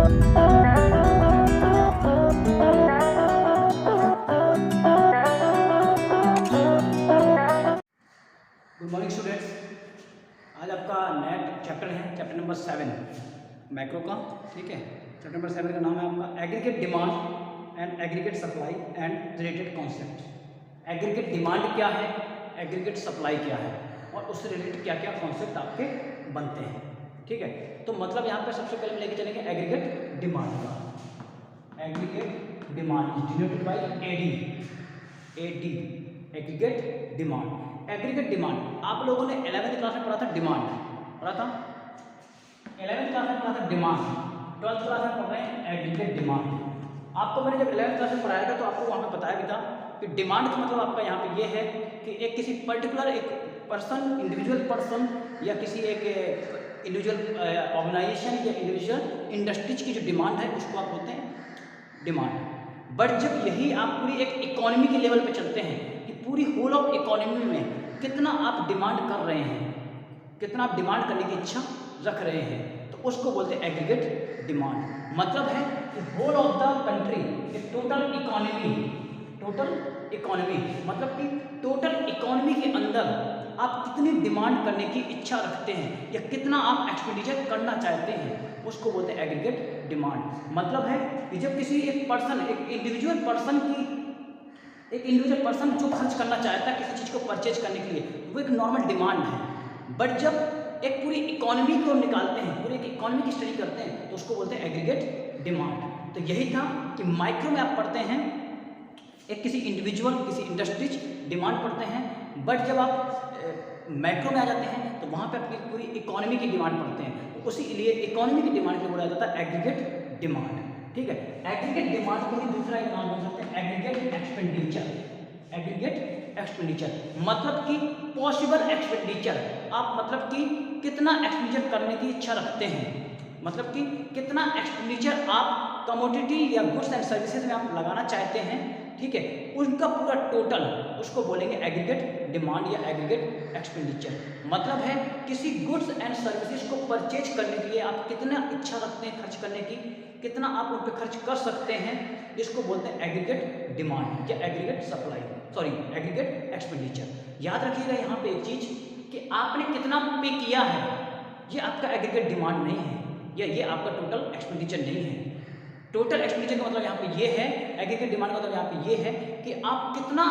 Good morning students. आज आपका नया चैप्टर है, चैप्टर नंबर 7 मैक्रो का। ठीक है, चैप्टर नंबर 7 का नाम है आपका aggregate demand and aggregate supply and related concept. Aggregate demand क्या है, एग्रीगेट सप्लाई क्या है और उससे रिलेटेड क्या क्या कॉन्सेप्ट आपके बनते हैं। ठीक है, तो मतलब यहाँ पे सबसे पहले हम लेके चलेंगे एग्रीगेट डिमांड का। Aggregate demand is denoted by AD aggregate demand. Aggregate demand आप लोगों ने 11वीं क्लास में पढ़ा था, डिमांड पढ़ा था 11वीं क्लास में पढ़ा था डिमांड, 12th क्लास में पढ़ रहे हैं एग्रीगेट डिमांड। आपको मैंने जब 11वीं क्लास में पढ़ाया था तो आपको वहाँ पे बताया भी था कि डिमांड का मतलब आपका यहाँ पे ये है कि एक किसी पर्टिकुलर एक पर्सन, इंडिविजुअल पर्सन या किसी एक इंडिविजुअल ऑर्गेनाइजेशन या इंडिविजुअल इंडस्ट्रीज की जो डिमांड है उसको आप बोलते हैं डिमांड। बट जब यही आप पूरी एक इकोनॉमी के लेवल पे चलते हैं कि पूरी होल ऑफ इकोनॉमी में कितना आप डिमांड कर रहे हैं, कितना आप डिमांड करने की इच्छा रख रहे हैं, तो उसको बोलते हैं एग्रीगेट डिमांड। मतलब है कि whole of the country, total economy मतलब कि टोटल इकोनॉमी के अंदर आप कितनी डिमांड करने की इच्छा रखते हैं या कितना आप एक्सपेंडिचर करना चाहते हैं, उसको बोलते हैं एग्रीगेट डिमांड। मतलब है कि जब किसी एक पर्सन, एक इंडिविजुअल पर्सन जो खर्च करना चाहता है किसी चीज़ को परचेज करने के लिए, वो एक नॉर्मल डिमांड है। बट जब एक पूरी इकोनॉमी को निकालते हैं, पूरी एक इकोनॉमी की स्टडी करते हैं, तो उसको बोलते हैं एग्रीगेट डिमांड। तो यही था कि माइक्रो में आप पढ़ते हैं एक किसी इंडिविजुअल, किसी इंडस्ट्रीज डिमांड पढ़ते हैं, बट जब आप मैक्रो में आ जाते हैं तो वहाँ पे अपनी पूरी इकोनॉमी की डिमांड पढ़ते हैं। तो उसी लिए इकोनॉमी की डिमांड को बोला जाता है एग्रीगेट डिमांड। ठीक है, एग्रीगेट डिमांड को ही दूसरा एक नाम बोल सकते हैं एग्रीगेट एक्सपेंडिचर। एग्रीगेट एक्सपेंडिचर मतलब कि पॉसिबल एक्सपेंडिचर, आप मतलब कि कितना एक्सपेंडिचर करने की इच्छा रखते हैं, मतलब कि कितना एक्सपेंडिचर आप कमोडिटी या गुड्स एंड सर्विसेज में आप लगाना चाहते हैं। ठीक है, उनका पूरा टोटल उसको बोलेंगे एग्रीगेट डिमांड या एग्रीगेट एक्सपेंडिचर। मतलब है किसी गुड्स एंड सर्विसेज को परचेज करने के लिए आप कितना इच्छा रखते हैं खर्च करने की, कितना आप उन पर खर्च कर सकते हैं, इसको बोलते हैं एग्रीगेट डिमांड या एग्रीगेट एग्रीगेट एक्सपेंडिचर। याद रखिएगा यहाँ पे एक चीज कि आपने कितना पे किया है, ये आपका एग्रीगेट डिमांड नहीं है या ये आपका टोटल एक्सपेंडिचर नहीं है। टोटल एक्सपेंडिचर का मतलब यहाँ पे ये है, एग्रीगेट डिमांड का मतलब यहाँ पे ये है कि आप कितना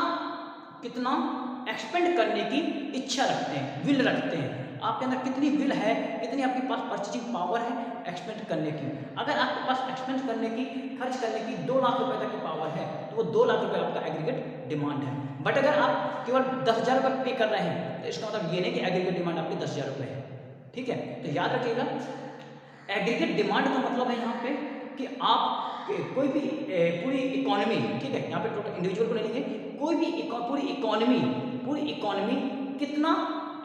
एक्सपेंड करने की इच्छा रखते हैं, विल रखते हैं। आपके अंदर कितनी विल है, कितनी आपके पास परचेजिंग पावर है एक्सपेंड करने की। अगर आपके पास एक्सपेंड करने की, खर्च करने की 2 लाख रुपए तक की पावर है तो वो 2 लाख रुपए आपका एग्रीगेट डिमांड है। बट अगर आप केवल 10,000 रुपये पे कर रहे हैं तो इसका मतलब ये नहीं कि एग्रीगेट डिमांड आपकी 10,000 रुपये है। ठीक है, तो याद रखिएगा एग्रीगेट डिमांड का मतलब है यहाँ पे कि आप कोई भी पूरी इकोनॉमी, ठीक है, यहाँ पे टोटल इंडिविजुअल को नहीं लेंगे, कोई भी पूरी इकोनॉमी कितना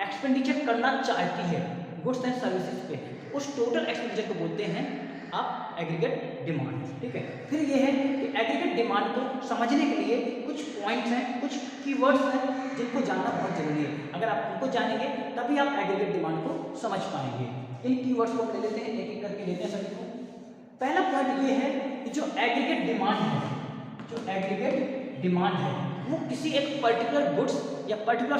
एक्सपेंडिचर करना चाहती है गुड्स एंड सर्विसेज पे, उस टोटल एक्सपेंडिचर को बोलते हैं आप एग्रीगेट डिमांड। ठीक है, फिर ये है कि एग्रीगेट डिमांड को समझने के लिए कुछ पॉइंट्स हैं, कुछ कीवर्ड्स हैं जिनको जानना बहुत जरूरी है। अगर आप उनको जानेंगे तभी आप एग्रीगेट डिमांड को समझ पाएंगे। इन कीवर्ड्स को ले लेते हैं, एक एक करके लेते हैं सभी को। पहला पॉइंट ये है कि जो एग्रीगेट डिमांड है वो किसी एक पर्टिकुलर गुड्स या पर्टिकुलर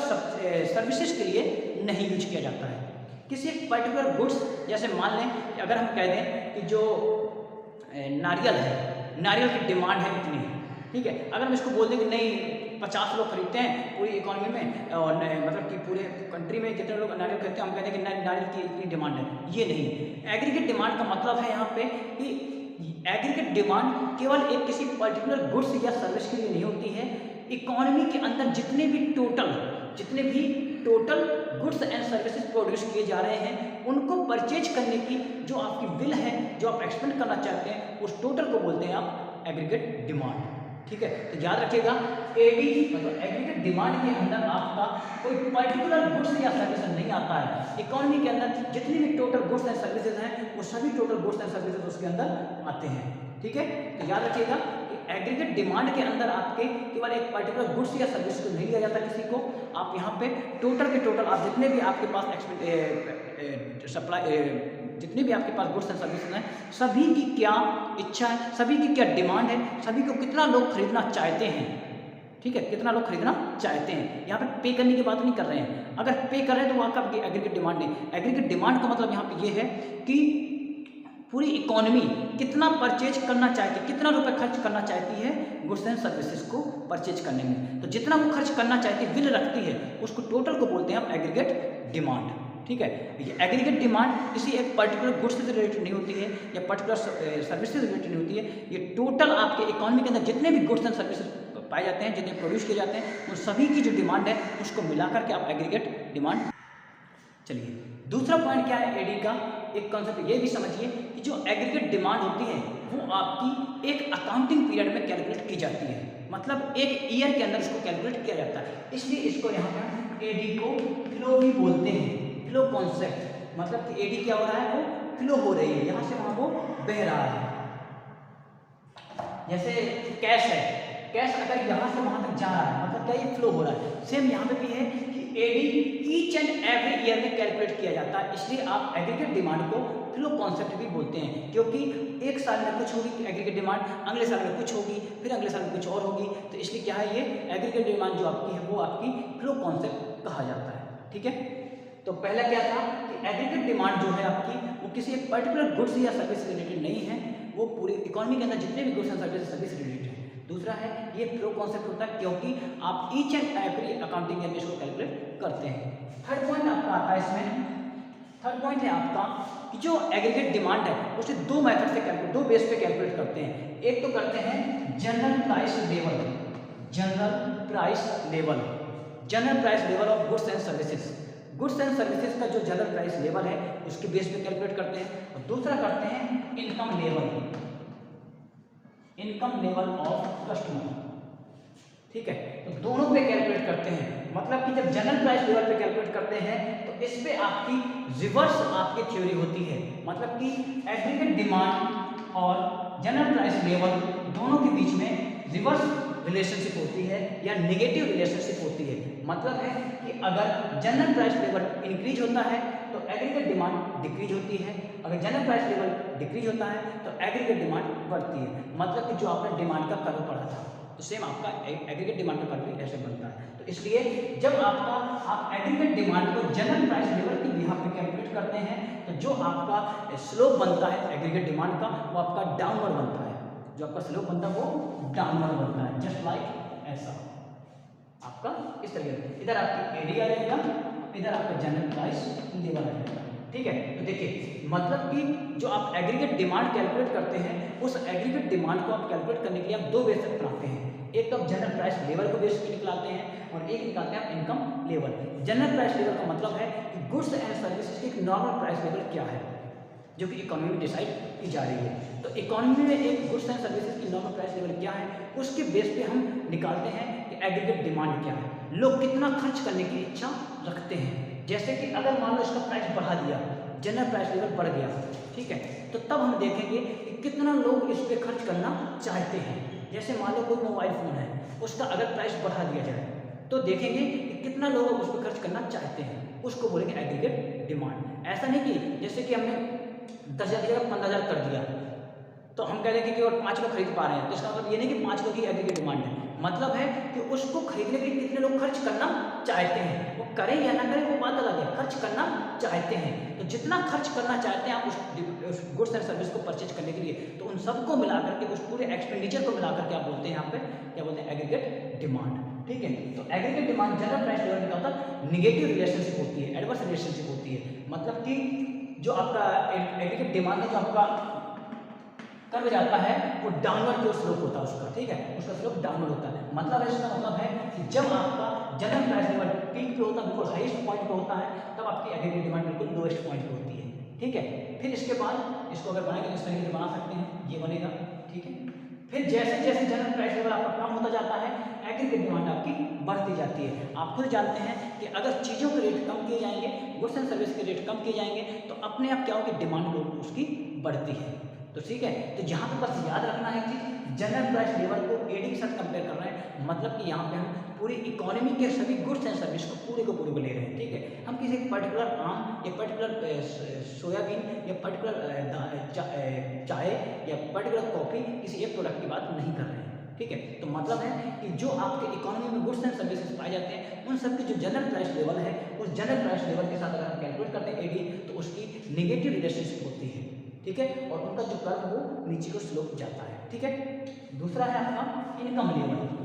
सर्विसेज के लिए नहीं यूज किया जाता है। किसी एक पर्टिकुलर गुड्स, जैसे मान लें कि अगर हम कह दें कि जो नारियल है, नारियल की डिमांड है इतनी, ठीक है, अगर हम इसको बोल दें कि नहीं 50 लोग खरीदते हैं पूरी इकोनॉमी में और मतलब कि पूरे कंट्री में जितने लोग नारियल खरीदते हैं, हम कहते हैं कि नारियल की इतनी डिमांड है, ये नहीं। एग्रीगेट डिमांड का मतलब है यहाँ पे कि एग्रीगेट डिमांड केवल एक किसी पर्टिकुलर गुड्स या सर्विस के लिए नहीं होती है। इकोनॉमी के अंदर जितने भी total goods and services produce किए जा रहे हैं उनको परचेज करने की जो आपकी विल है, जो आप एक्सपेंड करना चाहते हैं, उस टोटल को बोलते हैं आप एग्रीगेट डिमांड। ठीक है, तो याद रखिएगा एडी मतलब एग्रीगेट डिमांड के अंदर आपका कोई पर्टिकुलर गुड्स या सर्विस नहीं आता है। इकोनॉमी के अंदर जितनी भी टोटल गुड्स एंड सर्विसेज हैं वो सभी टोटल गुड्स एंड सर्विसेज उसके अंदर आते हैं। ठीक है, तो याद रखिएगा कि एग्रीगेट डिमांड के अंदर आपके केवल एक पर्टिकुलर गुड्स या सर्विस को नहीं लिया जाता किसी को, आप यहाँ पे टोटल के टोटल आप जितने भी आपके पास जितने भी आपके पास गुड्स एंड सर्विसेज हैं, सभी की क्या इच्छा है, सभी की क्या डिमांड है, सभी को कितना लोग खरीदना चाहते हैं, ठीक है, कितना लोग खरीदना चाहते हैं। यहाँ पे पे करने की बात नहीं कर रहे हैं। अगर पे कर रहे हैं तो वहाँ का एग्रीगेट डिमांड नहीं। एग्रीगेट डिमांड का मतलब यहाँ पे ये है कि पूरी इकोनॉमी कितना परचेज करना चाहती है, कितना रुपए खर्च करना चाहती है गुड्स एंड सर्विसेज को परचेज करने में। तो जितना वो खर्च करना चाहती है, विल रखती है, उसको टोटल को बोलते हैं आप एग्रीगेट डिमांड, ठीक है। ये एग्रीगेट डिमांड किसी एक पर्टिकुलर गुड्स से रिलेटेड नहीं होती है या पर्टिकुलर सर्विस से रिलेटेड नहीं होती है। ये टोटल आपके इकोनॉमी के अंदर जितने भी गुड्स एंड सर्विसेज पाए जाते हैं, जितने प्रोड्यूस किए जाते हैं, उन सभी की जो डिमांड है उसको मिलाकर के आप एग्रीगेट डिमांड। चलिए दूसरा पॉइंट क्या है एडी का, एक कॉन्सेप्ट ये भी समझिए कि जो एग्रीगेट डिमांड होती है वो आपकी एक अकाउंटिंग पीरियड में कैलकुलेट की जाती है, मतलब एक ईयर के अंदर इसको कैलकुलेट किया जाता है। इसलिए इसको यहाँ पर एडी को फ्लो भी बोलते हैं, फ्लो कॉन्सेप्ट, मतलब कि एडी क्या हो रहा है, वो फ्लो हो रही है, यहाँ से वहाँ वो बह रहा है। जैसे कैश है, कैश अगर यहाँ से वहाँ तक जा रहा है मतलब क्या, ये फ्लो हो रहा है। सेम यहाँ पे भी है कि AD each and every year में कैलकुलेट किया जाता है, इसलिए आप एग्रीगेट डिमांड को फ्लो कॉन्सेप्ट भी बोलते हैं, क्योंकि एक साल में कुछ होगी एग्रीगेट डिमांड, अगले साल में कुछ होगी, फिर अगले साल में कुछ और होगी। तो इसलिए क्या है, ये एग्रीगेट डिमांड जो आपकी है वो आपकी फ्लो कॉन्सेप्ट कहा जाता है, ठीक है। तो पहला क्या था कि एग्रीगेट डिमांड जो है आपकी वो किसी एक पर्टिकुलर गुड्स या सर्विस से रिलेटेड नहीं है, वो पूरी इकोनॉमी के अंदर जितने भी गुड्स एंड सर्विस से रिलेटेड है। दूसरा है ये फ्लो कॉन्सेप्ट होता है क्योंकि आप each and every accounting year में इसको कैलकुलेट करते हैं। थर्ड पॉइंट आपका आता है इसमें, थर्ड पॉइंट है आपका कि जो एग्रीगेट डिमांड है उसे दो मेथड से कैलकुलेट, दो बेस पे कैलकुलेट करते हैं। एक तो करते हैं general price level, general price level, general price level of goods and services, goods and services का जो जनरल प्राइस लेवल है उसके बेस पे कैलकुलेट करते हैं। और दूसरा करते हैं income level, income level of customer, ठीक है। तो दोनों पे कैलकुलेट करते हैं, मतलब कि जब जनरल प्राइस लेवल पे कैलकुलेट करते हैं तो इस पे आपकी रिवर्स आपकी थ्योरी होती है, मतलब कि एग्रीगेट डिमांड और जनरल प्राइस लेवल दोनों के बीच में रिवर्स रिलेशनशिप होती है या नेगेटिव रिलेशनशिप होती है। मतलब है कि अगर जनरल प्राइस लेवल इंक्रीज होता है तो एग्रीगेट डिमांड डिक्रीज होती है, अगर जनरल प्राइस लेवल डिक्रीज होता है तो एग्रीगेट डिमांड बढ़ती है। मतलब कि जो आपने डिमांड का कर्व पढ़ा था तो सेम आपका एग्रीगेट डिमांड का कर्व भी ऐसे बनता है। तो इसलिए जब आप एग्रीगेट डिमांड को जनरल प्राइस लेवल के बिहाफ पे कैलकुलेट करते हैं तो जो आपका स्लोप बनता है एग्रीगेट डिमांड का वो आपका डाउनवर्ड बनता है, जो आपका स्लोप बनता है वो डाउनवर्ड बनता है, जस्ट लाइक ऐसा आपका इस तरीके से। इधर आपकी एडी आ जाएगा, इधर आपका जनरल प्राइस लेवल आ जाएगा, ठीक है। तो देखिए मतलब कि जो आप एग्रीगेट डिमांड कैलकुलेट करते हैं उस एग्रीगेट डिमांड को आप कैलकुलेट करने के लिए आप दो बेस से बनाते हैं, एक तो आप जनरल प्राइस लेवल को बेस पे निकालते हैं और एक निकालते हैं आप income level. General price level का मतलब है कि गुड्स एंड सर्विसेज की एक नॉर्मल प्राइस लेवल क्या है जो कि इकोनॉमी में डिसाइड की जा रही है। तो इकोनॉमी में एक गुड्स एंड सर्विसेज की नॉर्मल प्राइस लेवल क्या है उसके बेस पे हम निकालते हैं कि एग्रीगेट डिमांड क्या है, लोग कितना खर्च करने की इच्छा रखते हैं। जैसे कि अगर मान लो इसका प्राइस बढ़ा दिया, जनरल प्राइस लेवल बढ़ गया, ठीक है, तो तब हम देखेंगे कि कितना लोग इस पर खर्च करना चाहते हैं। जैसे मान लो कोई मोबाइल फ़ोन है उसका अगर प्राइस बढ़ा दिया जाए तो देखेंगे कि कितना लोग उस पर खर्च करना चाहते हैं, उसको बोलेंगे एग्रीगेट डिमांड। ऐसा नहीं कि जैसे कि हमने 10,000 की जगह 15,000 कर दिया तो हम कह देंगे कि और 5 लोग खरीद पा रहे हैं, तो इसका मतलब ये नहीं कि 5 लोग ही एग्रीगेट डिमांड है। मतलब है कि उसको खरीदने के लिए कितने लोग खर्च करना चाहते हैं, वो करें या ना करें वो बात अलग है, खर्च करना चाहते हैं। तो जितना खर्च करना चाहते हैं आप उस गुड्स एंड सर्विस को परचेज करने के लिए, तो उन सबको मिला करके उस पूरे एक्सपेंडिचर को मिला करके आप बोलते हैं यहाँ पे क्या बोलते हैं एग्रीगेट डिमांड, ठीक है। तो aggregate demand general price level में क्या होता है, निगेटिव रिलेशनशिप होती है, एडवर्स रिलेशनशिप होती है। मतलब कि जो आपका एग्रीगेट डिमांड है जो आपका कर्व जाता है वो डाउनवर्ड जो स्लोप होता है उसका, ठीक है, उसका स्लोप डाउनवर्ड होता है। मतलब है इसका मतलब है कि जब आपका जनरल प्राइस लेवल पीक पे होता है, बिल्कुल हाईएस्ट पॉइंट पे होता है, तब आपकी एग्रीगेट डिमांड बिल्कुल लोएस्ट पॉइंट पे होती है, ठीक है। फिर इसके बाद इसको अगर बनाएंगे इस तरीके से बना सकते हैं, ये बनेगा, ठीक है। फिर जैसे जैसे जनरल प्राइस लेवल आपका कम होता जाता है एग्रीगेट डिमांड आपकी बढ़ती जाती है। आप खुद जानते हैं कि अगर चीज़ों के रेट कम किए जाएंगे, गुड्स एंड सर्विस के रेट कम किए जाएंगे तो अपने आप क्या होगी, डिमांड उसकी बढ़ती है। तो ठीक है, तो यहाँ पे बस याद रखना है कि जनरल प्राइस लेवल को एडी के साथ कंपेयर कर रहे हैं, मतलब कि यहाँ पे हम पूरी इकोनॉमी के सभी गुड्स एंड सर्विस को पूरे को ले रहे हैं, ठीक है। हम किसी एक पर्टिकुलर आम या पर्टिकुलर सोयाबीन या पर्टिकुलर चाय या पर्टिकुलर कॉफ़ी किसी एक प्रोडक्ट की बात नहीं कर रहे हैं, ठीक है। तो मतलब है कि जो आपके इकोनॉमी में गुड्स एंड सर्विसेज पाए जाते हैं उन सब के जो जनरल प्राइस लेवल है उस जनरल प्राइस लेवल के साथ अगर हम कैलकुलेट करते हैं एडी तो उसकी नेगेटिव रिलेशनशिप होती है, ठीक है, और उनका जो कर्व वो नीचे को स्लोप जाता है, ठीक है। दूसरा है आपका इनकम लेवल।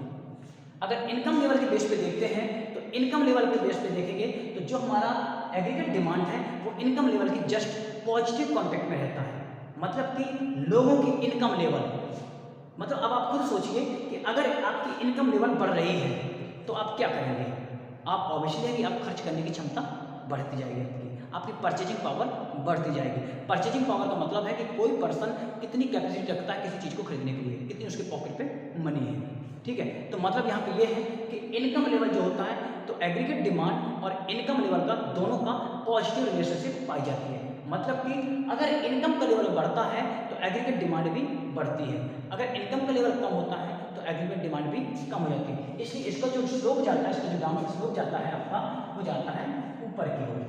अगर इनकम लेवल के बेस पे देखते हैं तो इनकम लेवल के बेस पे देखेंगे तो जो हमारा एग्रीगेट डिमांड है वो इनकम लेवल की जस्ट पॉजिटिव कॉन्टेक्ट में रहता है, मतलब कि लोगों की इनकम लेवल, मतलब अब आप खुद सोचिए कि अगर आपकी इनकम लेवल बढ़ रही है तो आप क्या करेंगे, आप ऑब्वियसली है कि आप खर्च करने की क्षमता बढ़ती जाएगी, आपकी परचेजिंग पावर बढ़ती जाएगी। परचेजिंग पावर का मतलब है कि कोई पर्सन कितनी कैपेसिटी रखता है किसी चीज़ को खरीदने के लिए, कितनी उसके पॉकेट पे मनी है, ठीक है। तो मतलब यहाँ पे ये है कि इनकम लेवल जो होता है तो एग्रीगेट डिमांड और इनकम लेवल का दोनों का पॉजिटिव रिलेशनशिप पाई जाती है, मतलब कि अगर इनकम का लेवल बढ़ता है तो एग्रीगेट डिमांड भी बढ़ती है, अगर इनकम का लेवल कम होता है तो एग्रीगेट डिमांड भी कम हो जाती है। इसलिए इसका जो स्लोप जाता है, इसका जो डाउनवर्ड स्लोप जाता है आपका वो जाता है ऊपर की ओर,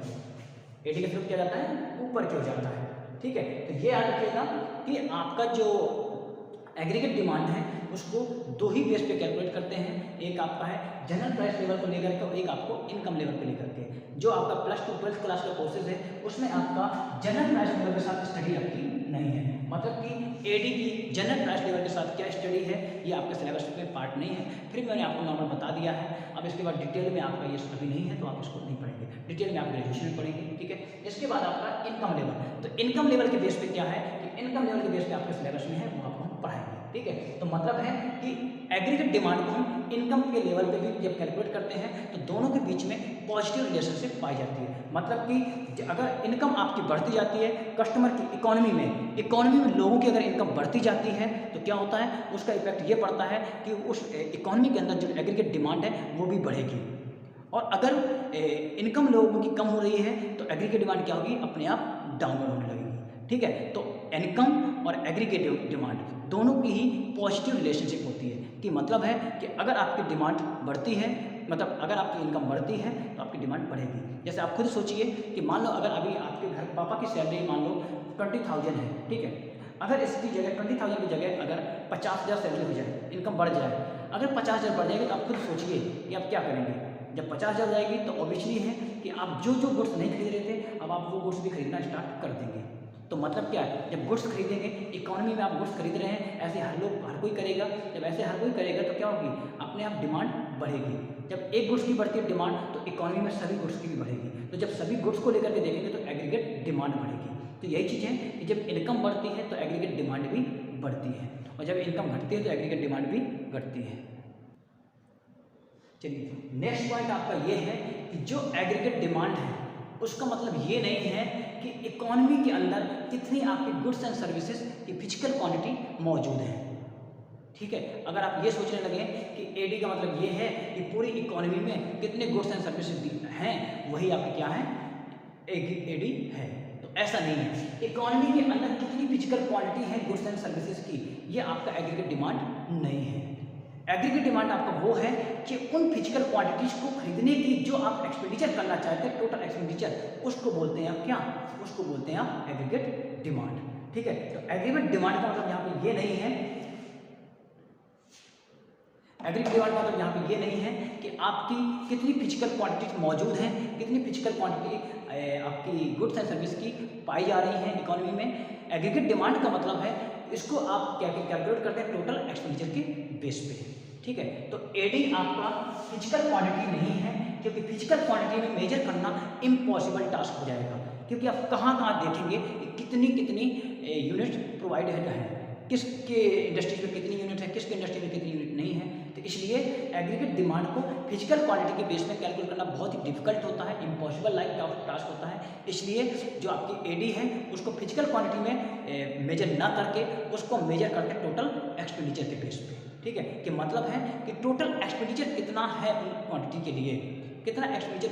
एडी का स्लोप क्या जाता है ऊपर की ओर जाता है, ठीक है। तो ये याद रखिएगा कि आपका जो एग्रीगेट डिमांड है उसको दो ही बेस पे कैलकुलेट करते हैं, एक आपका है जनरल प्राइस लेवल को लेकर के और एक आपको इनकम लेवल को लेकर के। जो आपका +2 12th क्लास का कोर्सेज है उसमें आपका जनरल प्राइस लेवल के साथ स्टडी आपकी नहीं है, मतलब कि एडी की जनरल प्राइस लेवल के साथ क्या स्टडी है ये आपके सिलेबस में पार्ट नहीं है, फिर मैंने आपको नॉर्मल बता दिया है। अब इसके बाद डिटेल में आपका ये अभी नहीं है तो आप इसको नहीं पढ़ेंगे, डिटेल में आप ग्रेजुएशन में पढ़ेंगे, ठीक है। इसके बाद आपका इनकम लेवल, तो इनकम लेवल के बेस पे क्या है कि इनकम लेवल के बेस पे आपके सिलेबस में है वो आपको हम पढ़ाएंगे, ठीक है। तो मतलब है कि एग्रीगेट डिमांड को हम इनकम के लेवल पे भी जब कैलकुलेट करते हैं तो दोनों के बीच में पॉजिटिव रिलेशनशिप पाई जाती है, मतलब कि अगर इनकम आपकी बढ़ती जाती है कस्टमर की इकोनॉमी में लोगों की अगर इनकम बढ़ती जाती है तो क्या होता है उसका इफेक्ट ये पड़ता है कि उस इकोनॉमी के अंदर जो एग्रीगेट डिमांड है वो भी बढ़ेगी, और अगर इनकम लोगों की कम हो रही है तो एग्रीगेट डिमांड क्या होगी अपने आप डाउनवर्ड होने लगेगी, ठीक है। तो इनकम और एग्रीगेट डिमांड दोनों की ही पॉजिटिव रिलेशनशिप होती है, कि मतलब है कि अगर आपकी डिमांड बढ़ती है, मतलब अगर आपकी इनकम बढ़ती है तो आपकी डिमांड बढ़ेगी। जैसे आप खुद सोचिए कि मान लो अगर अभी आपके घर पापा की सैलरी मान लो 20,000 है, ठीक है, अगर इसकी जगह 20,000 की जगह अगर 50,000 सैलरी हो जाए, इनकम बढ़ जाए, अगर 50,000 बढ़ जाएगी तो आप खुद सोचिए कि आप क्या करेंगे। जब 50,000 जाएगी तो ऑब्वियसली है कि आप जो गुड्स नहीं खरीद रहे थे अब आप वो गुड्स भी खरीदना स्टार्ट कर देंगे। तो मतलब क्या है, जब गुड्स खरीदेंगे, इकोनॉमी में आप गुड्स खरीद रहे हैं, ऐसे हर कोई करेगा, जब ऐसे हर कोई करेगा तो क्या होगी अपने आप डिमांड बढ़ेगी। जब एक गुड्स की बढ़ती है डिमांड तो इकोनॉमी में सभी गुड्स की भी बढ़ेगी, तो जब सभी गुड्स को लेकर के देखेंगे तो एग्रीगेट डिमांड बढ़ेगी। तो यही चीज़ है कि जब इनकम बढ़ती है तो एग्रीगेट डिमांड भी बढ़ती है, और जब इनकम घटती है तो एग्रीगेट डिमांड भी घटती है। चलिए नेक्स्ट पॉइंट आपका ये है कि जो एग्रीगेट डिमांड है उसका मतलब ये नहीं है कि इकोनॉमी के अंदर कितनी आपकी गुड्स एंड सर्विसेज की फिजिकल क्वांटिटी मौजूद है, ठीक है। अगर आप ये सोचने लगे कि एडी का मतलब ये है कि पूरी इकोनॉमी में कितने गुड्स एंड सर्विसेज हैं वही आपकी क्या है एडी है, तो ऐसा नहीं है। इकोनॉमी के अंदर कितनी फिजिकल क्वांटिटी है गुड्स एंड सर्विसेज की ये आपका एग्रीगेट डिमांड नहीं है। एग्रीगेट डिमांड आपका वो है कि उन फिजिकल क्वांटिटीज को खरीदने की जो आप एक्सपेंडिचर करना चाहते हैं, टोटल एक्सपेंडिचर, उसको बोलते हैं आप क्या, उसको बोलते हैं आप एग्रीगेट डिमांड, ठीक है। तो एग्रीगेट डिमांड का मतलब यहाँ पे ये नहीं है, एग्रीगेट डिमांड का मतलब यहाँ पे ये नहीं है कि आपकी कितनी फिजिकल क्वांटिटी मौजूद हैं, कितनी फिजिकल क्वांटिटी आपकी गुड्स एंड सर्विस की पाई जा रही हैं इकोनॉमी में। एग्रीगेट डिमांड का मतलब है इसको आप क्या कैलकुलेट करते हैं टोटल एक्सपेंडिचर के बेस पे, ठीक है। तो एडी आपका फिजिकल क्वांटिटी नहीं है, क्योंकि फिजिकल क्वांटिटी में मेजर करना इम्पॉसिबल टास्क हो जाएगा, क्योंकि आप कहाँ देखेंगे कितनी यूनिट प्रोवाइड है, किसके इंडस्ट्रीज में कितनी यूनिट है, किसके इंडस्ट्री में कितनी यूनिट नहीं है। तो इसलिए एग्रीगेट डिमांड को फिजिकल क्वांटिटी के बेस में कैलकुलेट करना बहुत ही डिफिकल्ट होता है, इम्पॉसिबल लाइक टास्क होता है। इसलिए जो आपकी एडी है उसको फिजिकल क्वांटिटी में मेजर ना करके उसको मेजर करते हैं टोटल एक्सपेंडिचर के बेस पे, ठीक है। कि मतलब है कि टोटल एक्सपेंडिचर कितना है उन क्वांटिटी के लिए, कितना एक्सपेंडिचर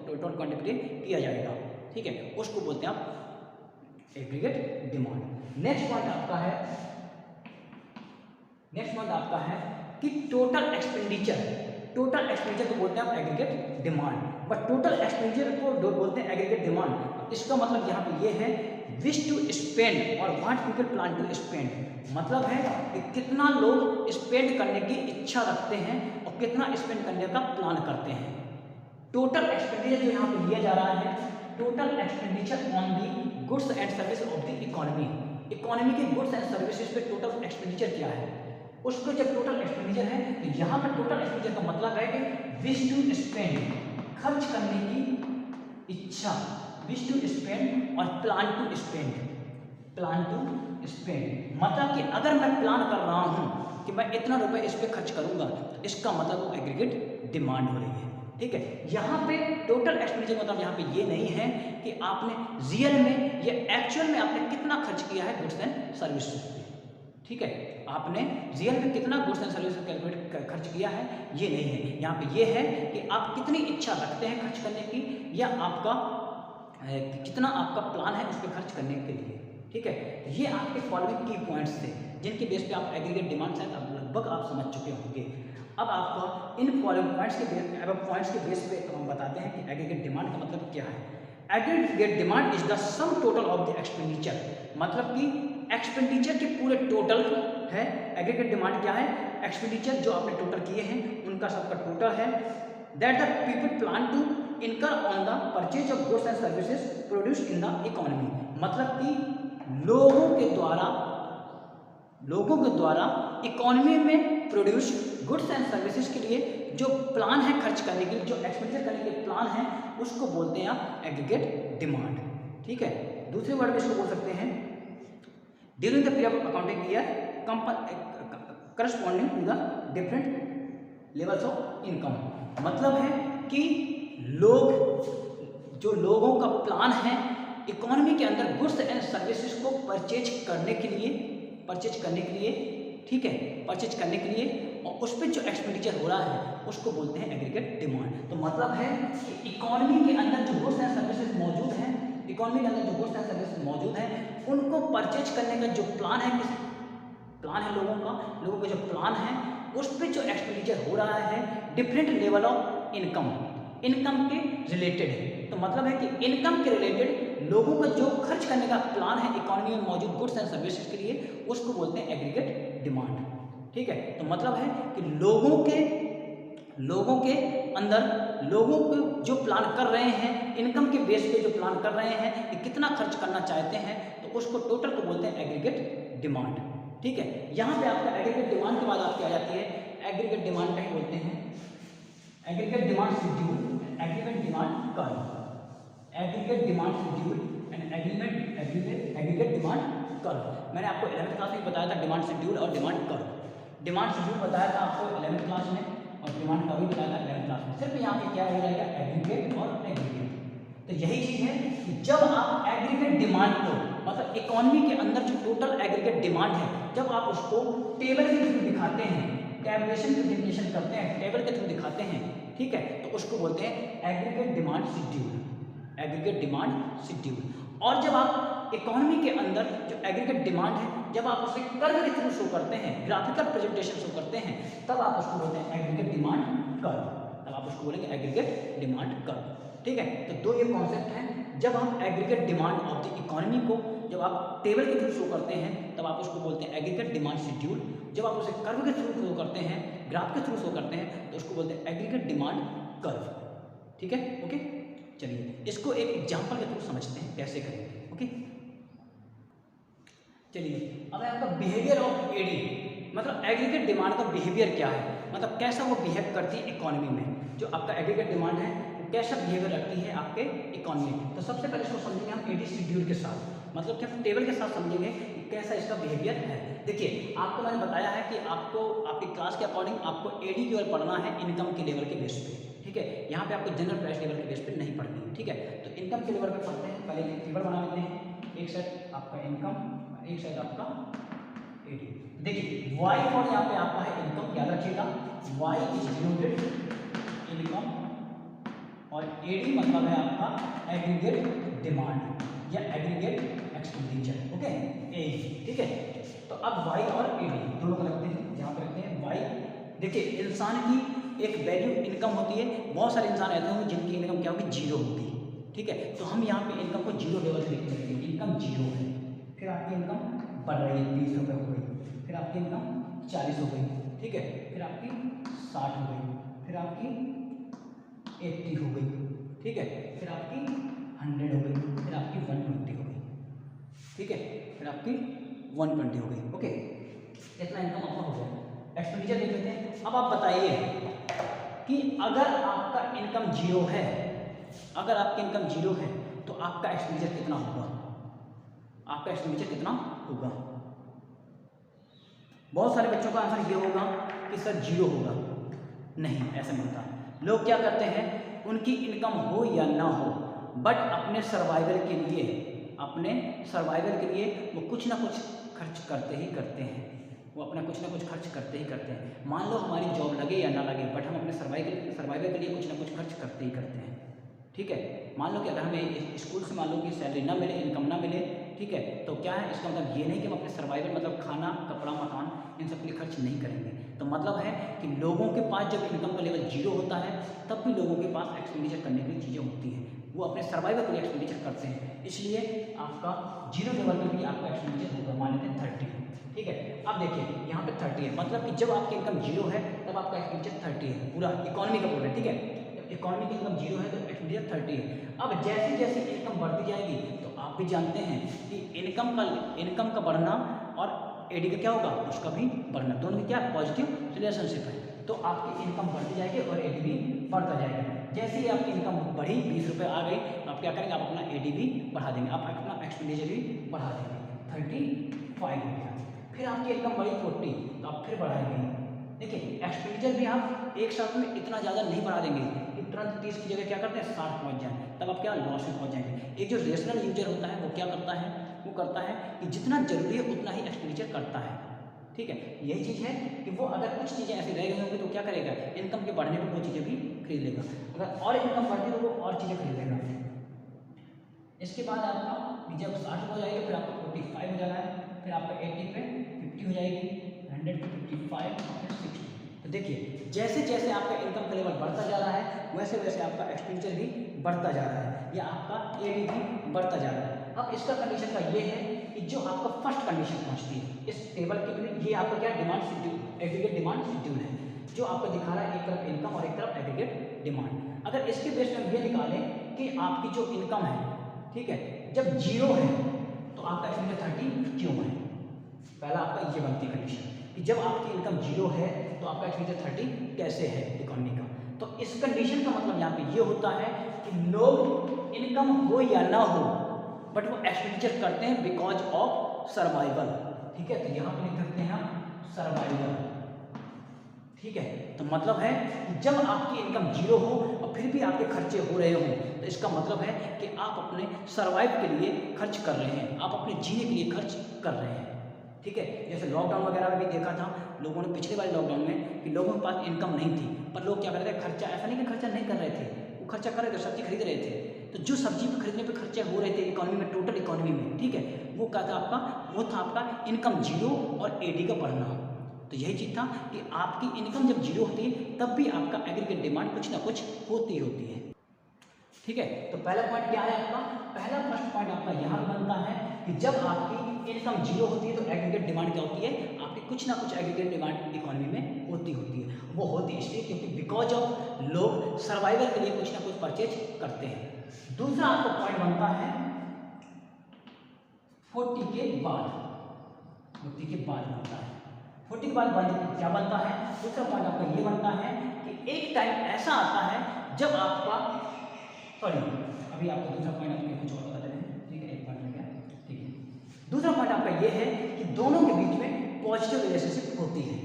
टोटल क्वांटिटी के लिए किया जाएगा, ठीक है, उसको बोलते हैं आप एग्रीगेट डिमांड। नेक्स्ट पॉइंट आपका है नेक्स्ट मंथ आपका है कि टोटल एक्सपेंडिचर। टोटल एक्सपेंडिचर को बोलते हैं आप एग्रीगेट डिमांड, बट टोटल एक्सपेंडिचर को बोलते हैं एग्रीगेट डिमांड। इसका मतलब यहाँ पे ये है विश टू स्पेंड और what people plan to spend. मतलब है कि कितना लोग स्पेंड करने की इच्छा रखते हैं और कितना स्पेंड करने का प्लान करते हैं। टोटल एक्सपेंडिचर जो यहाँ पे लिया जा रहा है, total expenditure on the goods and service of the economy. Economy के गुड्स एंड सर्विसेज पे टोटल एक्सपेंडिचर क्या है, उसको जब टोटल एक्सपेंडिचर है तो यहाँ पर टोटल एक्सपेंडिचर का मतलब है कि विश टू स्पेंड, खर्च करने की इच्छा, विश टू स्पेंड और plan to spend. Plan to spend मतलब कि अगर मैं प्लान कर रहा हूँ कि मैं इतना रुपए इस पे खर्च करूँगा, तो इसका मतलब वो एग्रीगेट डिमांड हो रही है। ठीक है, यहाँ पे टोटल एक्सपेंडिचर मतलब यहाँ पे ये नहीं है कि आपने रियल में या एक्चुअल में आपने कितना खर्च किया है गुड्स एंड सर्विसेज पे। ठीक है, आपने रियल में कितना गुड्स एंड सर्विसेज कैलकुलेट खर्च किया है ये नहीं है। यहाँ पे ये है कि आप कितनी इच्छा रखते हैं खर्च करने की, या आपका कितना आपका प्लान है उस पर खर्च करने के लिए। ठीक है, ये आपके फॉलोइंग की पॉइंट्स थे जिनके बेस पे आप एग्रीगेट डिमांड शायद लगभग आप समझ चुके होंगे। अब आपको इन फॉलोइंग पॉइंट्स के बेस पे हम बताते हैं कि एग्रीगेट डिमांड का मतलब क्या है। Aggregate demand is the sum total of the expenditure, मतलब कि एक्सपेंडिचर के पूरे टोटल है। एग्रीगेट डिमांड क्या है, एक्सपेंडिचर जो आपने टोटल किए हैं उनका सबका टोटल है। That the people plan to incur on the purchase of goods and services produce in the economy. मतलब कि लोगों के द्वारा इकोनॉमी में प्रोड्यूस गुड्स एंड सर्विसेज के लिए जो प्लान है खर्च करने के लिए, जो एक्सपेंडिचर करने के प्लान है, उसको बोलते हैं आप एग्रीगेट डिमांड। ठीक है, दूसरे वर्ड में इसको बोल सकते हैं during the period of accounting year corresponding to the different levels of income. मतलब है कि लोगों का प्लान है इकोनॉमी के अंदर गुड्स एंड सर्विसेज को परचेज करने के लिए, ठीक है, परचेज करने के लिए, और उस पर जो एक्सपेंडिचर हो रहा है उसको बोलते हैं एग्रीगेट डिमांड। तो मतलब है कि इकोनॉमी के अंदर जो गुड्स एंड सर्विसेज मौजूद हैं, इकोनॉमी के अंदर जो गुड्स एंड सर्विसेज मौजूद हैं, उनको परचेज करने का जो प्लान है, लोगों का जो प्लान है उस पर जो एक्सपेंडिचर हो रहा है डिफरेंट लेवल ऑफ इनकम के रिलेटेड है। तो मतलब है कि इनकम के रिलेटेड लोगों का जो खर्च करने का प्लान है इकोनॉमी में मौजूद गुड्स एंड सर्विसेज के लिए, उसको बोलते हैं एग्रीगेट डिमांड। ठीक है, तो मतलब है कि लोगों के अंदर लोगों को जो प्लान कर रहे हैं, इनकम के बेस पे जो प्लान कर रहे हैं कि कितना खर्च करना चाहते हैं, तो उसको टोटल को बोलते हैं एग्रीगेट डिमांड। ठीक है, यहाँ पे आपका एग्रीगेट डिमांड के बाद आपकी आ जाती है एग्रीगेट डिमांड का ही बोलते हैं aggregate demand schedule, aggregate demand curve, aggregate demand schedule and aggregate demand curve. मैंने आपको 11th क्लास में बताया था डिमांड शेड्यूल और डिमांड कर्व। डिमांड शेड्यूल बताया था आपको 11th क्लास में और डिमांड कर्व भी बताया था 11th क्लास में। सिर्फ यहाँ पे क्या हो जाएगा, एग्रीगेट और एग्रीगेट। तो यही चीज़ है कि जब आप एग्रीगेट डिमांड को, मतलब इकोनॉमी के अंदर जो टोटल एग्रीगेट डिमांड है, जब आप उसको टेबल के थ्रू दिखाते हैं, टैबुलेशन प्रेजेंटेशन करते हैं, टेबल के थ्रू दिखाते हैं, ठीक है, तो उसको बोलते हैं aggregate demand schedule, aggregate demand schedule. और जब आप इकोनॉमी के अंदर जो एग्रीगेट डिमांड है, जब आप उसे कर्व के थ्रू शो करते हैं, ग्राफिकल प्रेजेंटेशन शो करते हैं, तब आप उसको बोलते हैं एग्रीगेट डिमांड कर्व, तब आप उसको बोलेंगे एग्रीगेट डिमांड कर्व। ठीक है, तो दो ये कॉन्सेप्ट हैं। जब हम aggregate demand of the economy को जब आप टेबल के थ्रू शो करते हैं, तब आप उसको बोलते हैं एग्रीगेट डिमांड शेड्यूल। जब आप उसे कर्व के थ्रू शो करते हैं, ग्राफ के थ्रू शो करते हैं, तो उसको बोलते हैं एग्रीगेट डिमांड कर्व। ठीक है, ओके, चलिए इसको एक एग्जांपल के थ्रू समझते हैं कैसे करेंगे। ओके, चलिए अब आपका बिहेवियर ऑफ एडी, मतलब एग्रीगेट डिमांड का बिहेवियर क्या है, मतलब कैसा वो बिहेव करती है इकोनॉमी में। जो आपका एग्रीगेट डिमांड है कैसा बिहेवियर रखती है आपके इकोनॉमी में। तो सबसे पहले इसको समझेंगे हम एडी शेड्यूल के साथ, मतलब कि हम टेबल के साथ समझेंगे कि कैसा इसका बिहेवियर है। देखिए, आपको मैंने बताया है कि आपको आपकी क्लास के अकॉर्डिंग आपको एडी की ओर पढ़ना है इनकम के लेवल के बेस पे। ठीक है, यहाँ पे आपको जनरल प्राइस लेवल के बेस पे नहीं पढ़नी है। ठीक है, तो इनकम के लेवल पे पढ़ते हैं। पहले एक टेबल बना लेते हैं, एक साइड आपका इनकम, एक साइड आपका एडी। देखिए वाई और यहाँ पे आपका है इनकम, याद रखिएगा वाई इज डिनोटेड इनकम और एडी मतलब है आपका एग्रीगेट डिमांड या एग्रीगेट एक्सपेंडिचर। ओके, ए, ठीक है। तो अब वाई और एडी दोनों को लगते हैं, जहाँ देखिए इंसान की एक वैल्यू इनकम होती है, बहुत सारे इंसान ऐसे होंगे जिनकी इनकम क्या होगी, जीरो होगी, ठीक है। तो हम यहाँ पे इनकम को जीरो लेवल से लेकर चलेंगे, इनकम जीरो है, फिर आपकी इनकम बढ़ रही है, 20 रुपये हो गई, फिर आपकी इनकम 40 हो गई, ठीक है, फिर आपकी 60 हो गई, फिर आपकी 80 हो गई, ठीक है, फिर आपकी 100 हो गई, फिर आपकी 120 हो गई, ठीक है, फिर आपकी 120 हो गई। ओके, इतना इनकम आपका हो गया। एक्सपेंडिचर देख लेते हैं। अब आप बताइए कि अगर आपका इनकम जीरो है, अगर आपकी इनकम जीरो है तो आपका एक्सपेंडिचर कितना होगा, आपका एक्सपेंडिचर कितना होगा। बहुत सारे बच्चों का आंसर ये होगा कि सर जीरो होगा। नहीं, ऐसा नहीं होता। लोग क्या करते हैं, उनकी इनकम हो या ना हो, बट अपने सर्वाइवल के लिए, अपने सर्वाइवल के लिए वो कुछ ना कुछ खर्च करते ही करते हैं, वो अपना कुछ ना कुछ खर्च करते ही करते हैं। मान लो हमारी जॉब लगे या ना लगे, बट हम अपने सर्वाइवल के लिए कुछ ना कुछ खर्च करते ही करते हैं, ठीक है। मान लो कि अगर हमें स्कूल से मान लो कि सैलरी ना मिले, इनकम ना मिले, ठीक है, तो क्या है, इसका मतलब ये नहीं कि हम अपने सर्वाइवल मतलब खाना, कपड़ा, मकान, इन सब के लिए खर्च नहीं करेंगे। तो मतलब है कि लोगों के पास जब इनकम का लेवल जीरो होता है तब भी लोगों के पास एक्सपेंडिचर करने के लिए चीज़ें होती हैं, वो अपने सर्वाइवल के लिए एक्सपेंडिचर करते हैं। इसलिए आपका जीरो लेवल पर भी आपका एक्सपेंडिचर होगा, मान लेते हैं 30, ठीक है। अब देखिए यहाँ पे 30 है, मतलब कि जब आपकी इनकम जीरो है तब आपका एक्सपेंडिचर 30 है, पूरा इकोनॉमी का बोल रहे हैं, ठीक है। इकोनॉमी की इनकम जीरो है तो एक्सपेंडिचर 30 है। अब जैसे जैसे इनकम बढ़ती जाएगी तो आप भी जानते हैं कि इनकम का बढ़ना और एडी का क्या होगा, उसका भी बढ़ना, दोनों की क्या पॉजिटिव रिलेशनशिप है। तो आपकी इनकम बढ़ती जाएगी और एडी भी बढ़ता जाएगा। जैसे ही आपकी इनकम बढ़ी, 20 रुपये आ गई, तो आप क्या करेंगे, आप अपना एडी भी बढ़ा देंगे, आप अपना एक्सपेंडिचर भी बढ़ा देंगे, 35 हो गया। फिर आपकी इनकम बढ़ी 40, तो आप फिर बढ़ाएंगे। देखिए एक्सपेंडिचर भी आप एक साथ में इतना ज़्यादा नहीं बढ़ा देंगे कि तुरंत 30 की जगह क्या करते हैं 60 पहुँच जाए, तब आप क्या लॉस में पहुँच जाएंगे। एक जो रेशनल यूजर होता है वो क्या करता है, वो करता है कि जितना जरूरी है उतना ही एक्सपेंडिचर करता है, ठीक है। यही चीज़ है कि वो अगर कुछ चीज़ें ऐसी रह गई होंगी तो क्या करेगा, इनकम के बढ़ने पर वो चीज़ें भी खरीद लेगा, अगर और इनकम बढ़ती तो वो और चीज़ें खरीद लेगा। इसके बाद आपका जब 60 हो जाएगा फिर आपका 45 हो जाना है, फिर आपका 80 पे 50 हो जाएगी, 100 पे 55, फिर 60। तो देखिए जैसे जैसे आपका इनकम का लेवल बढ़ता जा रहा है वैसे वैसे आपका एक्सपेंडिचर भी बढ़ता जा रहा है, या आपका एडी भी बढ़ता जा रहा है। अब इसका कंडीशन का ये है कि जो आपका फर्स्ट कंडीशन पहुंचती है इस टेबल के लिए, ये आपका क्या demand schedule, aggregate demand schedule है, जो आपको दिखा रहा है एक तरफ इनकम और एक तरफ एग्रीगेट डिमांड। अगर इसके बेस पर ये निकालें कि आपकी जो इनकम है, ठीक है, जब जीरो है तो आपका एक्सपेंडिचर 30 क्यों है। पहला आपका ये बनती कंडीशन कि जब आपकी इनकम जीरो है तो आपका एक्सपेंडिचर 30 कैसे है इकोनॉमी का। तो इस कंडीशन का मतलब यहाँ पे ये होता है कि लोग इनकम हो या ना हो बट वो एक्सपेंडिचर करते हैं बिकॉज ऑफ सर्वाइवल, ठीक है। तो यहाँ पे लिख सकते हैं हम सर्वाइवल, ठीक है। तो मतलब है कि जब आपकी इनकम जीरो हो और फिर भी आपके खर्चे हो रहे हो तो इसका मतलब है कि आप अपने सर्वाइव के लिए खर्च कर रहे हैं, आप अपने जीने के लिए खर्च कर रहे हैं, ठीक है। जैसे लॉकडाउन वगैरह में भी देखा था लोगों ने पिछले वाले लॉकडाउन में कि लोगों के पास इनकम नहीं थी पर लोग क्या कर रहे थे, खर्चा, ऐसा नहीं कि खर्चा नहीं कर रहे थे, वो खर्चा कर रहे थे, सब्जी खरीद रहे थे। तो जो सब्जी खरीदने पे खर्चे हो रहे थे इकोनॉमी में, टोटल इकोनॉमी में, ठीक है, वो क्या था आपका, वो था आपका इनकम जीरो और एडी का बढ़ना। तो यही चीज़ था कि आपकी इनकम जब जीरो होती है तब भी आपका एग्रीगेट डिमांड कुछ ना कुछ होती है, ठीक है। तो पहला पॉइंट क्या है आपका, पहला फर्स्ट पॉइंट आपका यहाँ बनता है कि जब आपकी इनकम जीरो होती है तो एग्रीगेट डिमांड क्या होती है, आपकी कुछ ना कुछ एग्रीगेट डिमांड इकोनॉमी में होती है। वो होती इसलिए क्योंकि बिकॉज ऑफ लोग सर्वाइवल के लिए कुछ ना कुछ परचेज करते हैं। दूसरा आपका पॉइंट बनता है 40 के बाद, 40 के बाद बनता है, 40 के बाद क्या बनता है, दूसरा पॉइंट आपका ये बनता है कि एक टाइम ऐसा आता है जब आपका, सॉरी अभी आपको दूसरा पॉइंट आपके कुछ और बता रहे हैं, ठीक है, एक पॉइंट हो गया, ठीक है। दूसरा पॉइंट आपका ये है कि दोनों के बीच में पॉजिटिव रिलेशनशिप होती है,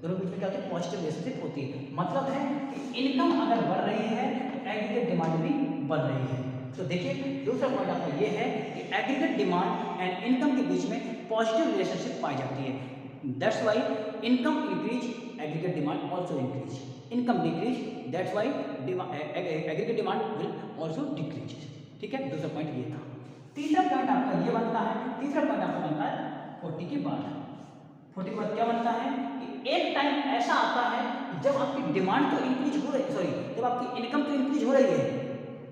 दोनों के बीच में क्या होती है, पॉजिटिव रिलेशनशिप होती है। मतलब है कि इनकम अगर बढ़ रही है तो एग्रीगेट डिमांड भी बढ़ रही है। तो देखिए दूसरा पॉइंट आपका ये है कि एग्रीगेट डिमांड एंड इनकम के बीच में पॉजिटिव रिलेशनशिप पाई जाती है। That's why income increase, aggregate demand also increase. Income decrease, that's why aggregate demand will also decrease. ठीक है, दूसरा पॉइंट ये था। तीसरा पॉइंट आपका ये बनता है, तीसरा पॉइंट आपका बनता है 40 के बाद। छोटी बात क्या बनता है कि एक टाइम ऐसा आता है कि जब आपकी डिमांड तो इंक्रीज हो रही, सॉरी, जब आपकी इनकम तो इंक्रीज हो रही है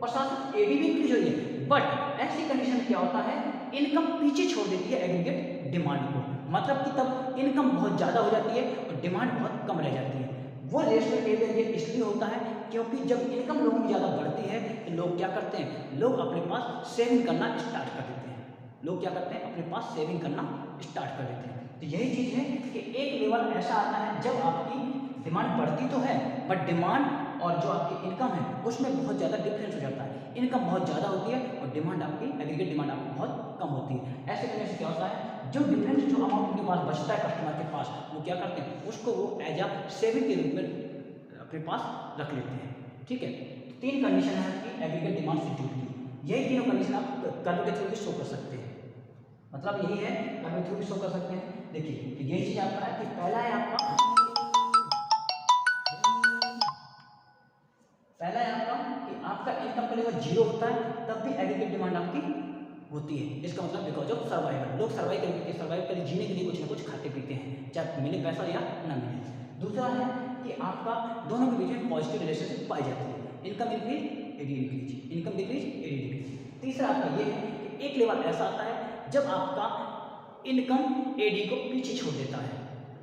और साथ साथ एडी भी इंक्रीज हो रही है, बट ऐसी कंडीशन में क्या होता है, इनकम पीछे छोड़ देती है एग्रीगेट डिमांड को। मतलब कि तब इनकम बहुत ज़्यादा हो जाती है और डिमांड बहुत कम रह जाती है। वो रेशनल बिहेवियर ये इसलिए होता है क्योंकि जब इनकम लोगों की ज़्यादा बढ़ती है तो लोग क्या करते हैं, लोग अपने पास सेविंग करना स्टार्ट कर देते हैं। लोग क्या करते हैं, अपने पास सेविंग करना स्टार्ट कर देते हैं। तो यही चीज़ है कि एक लेवल ऐसा आता है जब आपकी डिमांड बढ़ती तो है बट डिमांड और जो आपकी इनकम है उसमें बहुत ज़्यादा डिफरेंस हो जाता है। इनकम बहुत ज़्यादा होती है और डिमांड आपकी एग्रीगेट डिमांड आपकी बहुत कम होती है। ऐसे करने से क्या होता है, जो डिफरेंस जो अमाउंट उनके पास बचता है कस्टमर के पास, वो क्या करते हैं, उसको वो एज अ सेविंग के रूप में अपने पास रख लेते हैं। ठीक है, तीन कंडीशन है आपकी एग्रीगेट डिमांड शेड्यूल की। यही तीनों कंडीशन आप कर्व के थ्रू भी शो कर सकते हैं। मतलब यही है, कर्व के थ्रू भी शो कर सकते हैं। देखिए तो यही चीज़ आपका है कि पहला है आपका कि आपका इनकम का लेवल 0 होता है तब भी एग्रीगेट डिमांड आपकी होती है। इसका मतलब बिकॉज ऑफ सर्वाइवल, लोग सर्वाइव के लिए जीने के लिए कुछ ना कुछ खाते पीते हैं, चाहे मिले पैसा या ना मिले। दूसरा है कि आपका दोनों के बीच में पॉजिटिव रिलेशनशिप पाई जाती है, income increase AD increase, income decrease AD decrease. तीसरा आपका ये है कि एक लेवल ऐसा आता है जब आपका इनकम एडी को पीछे छोड़ देता है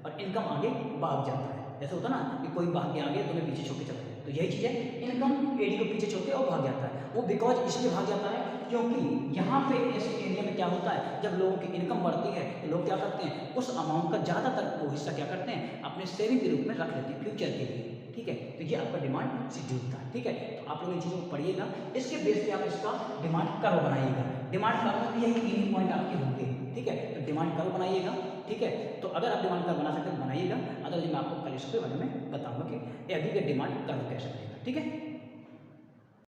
और इनकम आगे भाग जाता है। जैसे होता ना कि कोई भाग के आगे तुम्हें पीछे छोड़ के चला जाए, तो यही चीज़ है, इनकम एडी को पीछे छोड़ के और भाग जाता है। वो बिकॉज इसलिए भाग जाता है क्योंकि यहाँ पे इस एरिया में क्या होता है, जब लोगों की इनकम बढ़ती है तो लोग क्या करते हैं, उस अमाउंट का ज़्यादातर वो हिस्सा क्या करते हैं, अपने सेविंग के रूप में रख लेते हैं फ्यूचर के लिए। ठीक है, तो ये आपका डिमांड शेड्यूल था। ठीक है, तो आप लोग इन चीज़ों को पढ़िएगा, इसके बेस पे आप इसका डिमांड कर्व बनाइएगा। डिमांड कर्व में यही 3 पॉइंट आपके होंगे। ठीक है, तो डिमांड कर्व बनाइएगा। ठीक है, तो अगर आप डिमांड कर्व बना सकते हैं बनाइएगा, अदरवाइज मैं आपको कल इसके बारे में बताऊंगा कि एग्रीगेट डिमांड कर्व कैसे बनेगा। ठीक है।